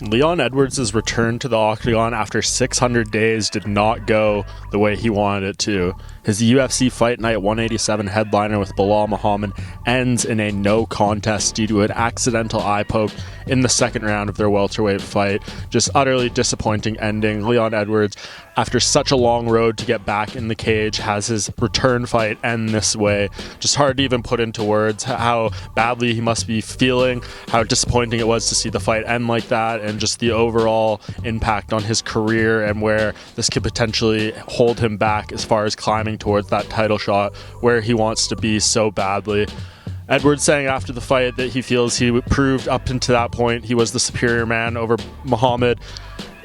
Leon Edwards' return to the octagon after 600 days did not go the way he wanted it to. His UFC Fight Night 187 headliner with Belal Muhammad ends in a no contest due to an accidental eye poke in the second round of their welterweight fight. Just utterly disappointing ending. Leon Edwards, after such a long road to get back in the cage, has his return fight end this way. Just hard to even put into words how badly he must be feeling, how disappointing it was to see the fight end like that, and just the overall impact on his career and where this could potentially hold him back as far as climbing towards that title shot where he wants to be so badly. Edwards saying after the fight that he feels he proved up until that point he was the superior man over Muhammad.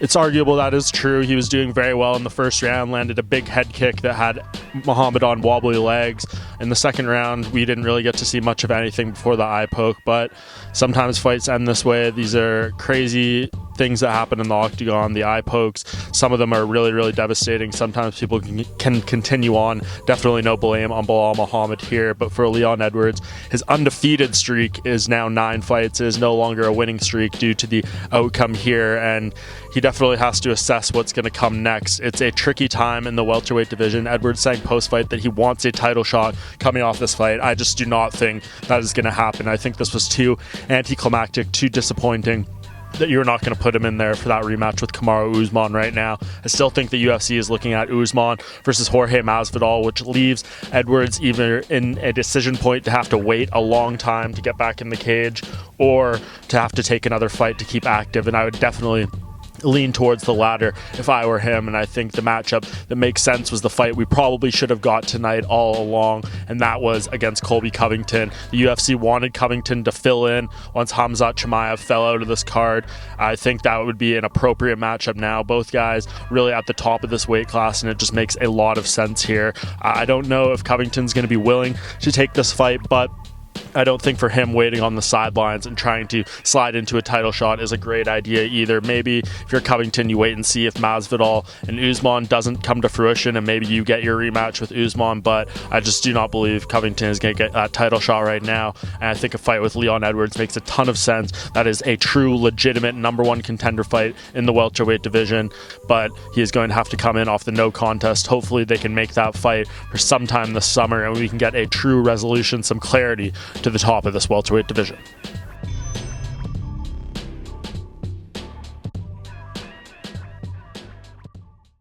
It's arguable that is true. He was doing very well in the first round, landed a big head kick that had Muhammad on wobbly legs. In the second round, we didn't really get to see much of anything before the eye poke, but sometimes fights end this way. These are crazy things that happen in the octagon, the eye pokes. Some of them are really, really devastating. Sometimes people can continue on. Definitely no blame on Belal Muhammad here, but for Leon Edwards, his undefeated streak is now 9 fights. It is no longer a winning streak due to the outcome here, and he definitely has to assess what's going to come next. It's a tricky time in the welterweight division. Edwards saying post-fight that he wants a title shot coming off this fight. I just do not think that is going to happen. I think this was too anticlimactic, too disappointing, that you're not going to put him in there for that rematch with Kamaru Usman right now. I still think the UFC is looking at Usman versus Jorge Masvidal, which leaves Edwards either in a decision point to have to wait a long time to get back in the cage or to have to take another fight to keep active, and I would definitely lean towards the latter if I were him. And I think the matchup that makes sense was the fight we probably should have got tonight all along, and that was against Colby Covington. The UFC wanted Covington to fill in once Khamzat Chimaev fell out of this card. I think that would be an appropriate matchup now. Both guys really at the top of this weight class, and it just makes a lot of sense here. I don't know if Covington's going to be willing to take this fight, but I don't think for him waiting on the sidelines and trying to slide into a title shot is a great idea either. Maybe if you're Covington, you wait and see if Masvidal and Usman doesn't come to fruition, and maybe you get your rematch with Usman, but I just do not believe Covington is going to get that title shot right now, and I think a fight with Leon Edwards makes a ton of sense. That is a true, legitimate #1 contender fight in the welterweight division, but he is going to have to come in off the no contest. Hopefully they can make that fight for sometime this summer, and we can get a true resolution, some clarity to the top of this welterweight division.